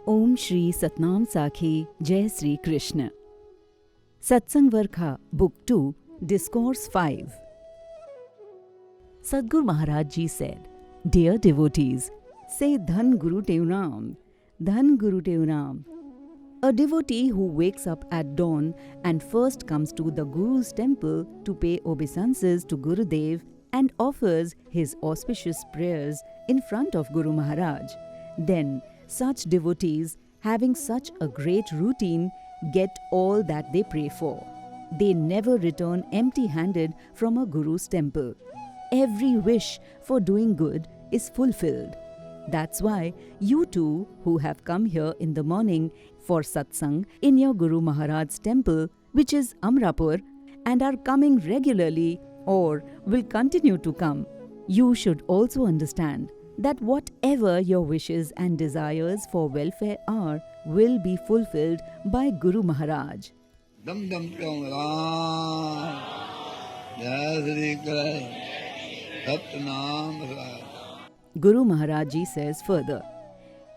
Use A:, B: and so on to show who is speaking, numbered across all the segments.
A: ओम श्री सतनाम साखी जय Shri Krishna. Satsang Varkha, Book 2, Discourse 5. Sadguru Maharaj Ji said, Dear devotees, say Dhan Guru Teu Naam, Dhan Guru Teu Naam. A devotee who wakes up at dawn and first comes to the Guru's temple to pay obeisances to Gurudev and offers his auspicious prayers in front of Guru Maharaj, then such devotees, having such a great routine, get all that they pray for. They never return empty-handed from a Guru's temple. Every wish for doing good is fulfilled. That's why you too, who have come here in the morning for satsang in your Guru Maharaj's temple, which is Amrapur, and are coming regularly or will continue to come, you should also understand that whatever your wishes and desires for welfare are will be fulfilled by Guru Maharaj.
B: Dam dam pyong ram, Jai Shri Krishna, Satnam Ram.
A: Guru Maharaj Ji says further,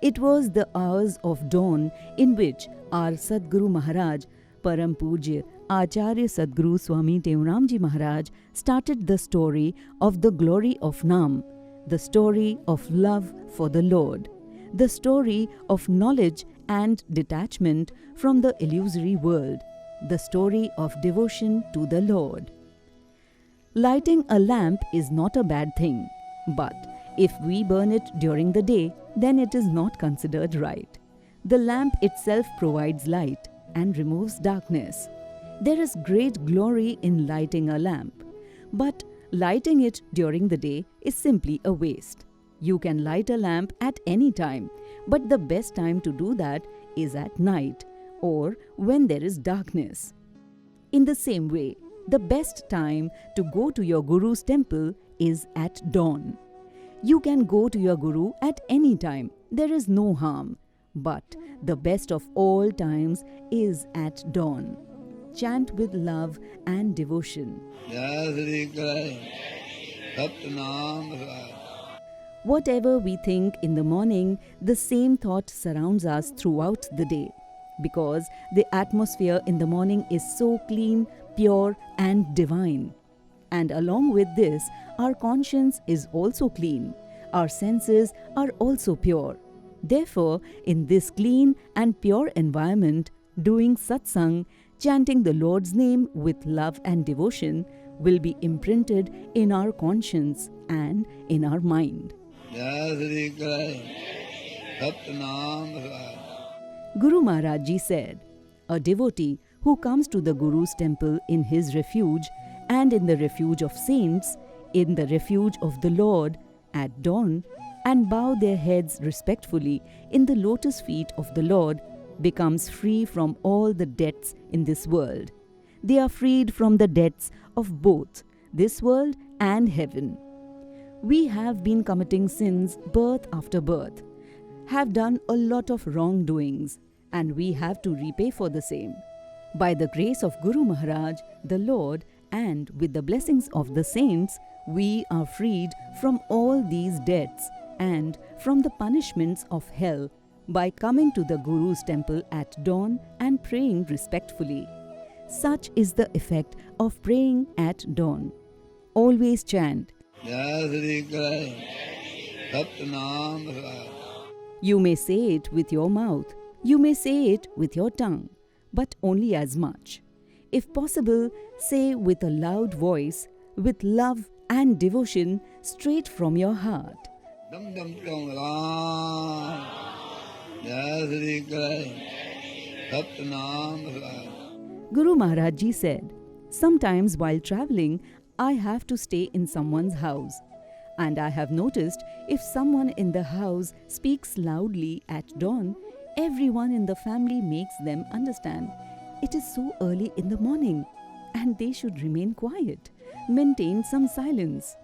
A: it was the hours of dawn in which our Sadguru Maharaj, Param Pujya Acharya Sadguru Swami Teoram Ji Maharaj started the story of the glory of Naam, the story of love for the Lord, the story of knowledge and detachment from the illusory world, the story of devotion to the Lord. Lighting a lamp is not a bad thing, but if we burn it during the day, then it is not considered right. The lamp itself provides light and removes darkness. There is great glory in lighting a lamp, but lighting it during the day is simply a waste. You can light a lamp at any time, but the best time to do that is at night or when there is darkness. In the same way, the best time to go to your Guru's temple is at dawn. You can go to your Guru at any time, there is no harm, but the best of all times is at dawn. Chant with love and devotion.
B: Jai Shri Krishna, Satnam Ram.
A: Whatever we think in the morning, the same thought surrounds us throughout the day, because the atmosphere in the morning is so clean, pure and divine. And along with this, our conscience is also clean. Our senses are also pure. Therefore, in this clean and pure environment, doing satsang, chanting the Lord's name with love and devotion will be imprinted in our conscience and in our mind.
B: Jai Shri Krishna, Satnam Ram.
A: Guru Maharaj Ji said, a devotee who comes to the Guru's temple in his refuge and in the refuge of saints, in the refuge of the Lord at dawn, and bow their heads respectfully in the lotus feet of the Lord, becomes free from all the debts in this world. They are freed from the debts of both this world and heaven. We have been committing sins birth after birth, have done a lot of wrongdoings, and we have to repay for the same. By the grace of Guru Maharaj, the Lord, and with the blessings of the saints, we are freed from all these debts and from the punishments of hell by coming to the Guru's temple at dawn and praying respectfully. Such is the effect of praying at dawn. Always chant,
B: Jai Shri Krishna, Satnam Ram.
A: You may say it with your mouth, you may say it with your tongue, but only as much. If possible, say with a loud voice, with love and devotion straight from your heart.
B: Dam dam pyong ram, Jai Shri Krishna, Satnam Ram.
A: Guru Maharaj Ji said, sometimes while traveling, I have to stay in someone's house. And I have noticed if someone in the house speaks loudly at dawn, everyone in the family makes them understand it is so early in the morning and they should remain quiet, maintain some silence.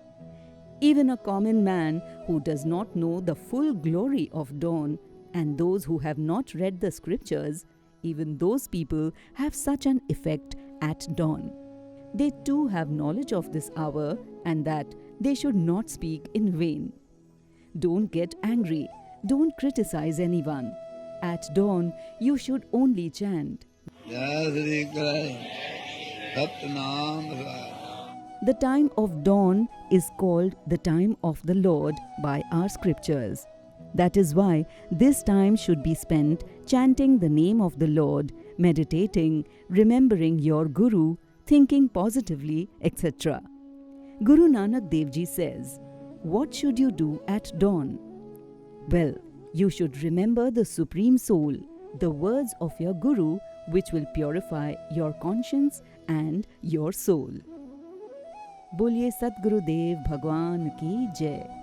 A: Even a common man who does not know the full glory of dawn and those who have not read the scriptures, even those people have such an effect at dawn. They too have knowledge of this hour and that they should not speak in vain. Don't get angry. Don't criticize anyone. At dawn, you should only chant.
B: Jai Sri Krishna, Satnam Sahib.
A: The time of dawn is called the time of the Lord by our scriptures. That is why this time should be spent chanting the name of the Lord, meditating, remembering your Guru, thinking positively, etc. Guru Nanak Dev Ji says, what should you do at dawn? Well, you should remember the Supreme Soul, the words of your Guru, which will purify your conscience and your soul. बोलिए सतगुरुदेव भगवान की जय।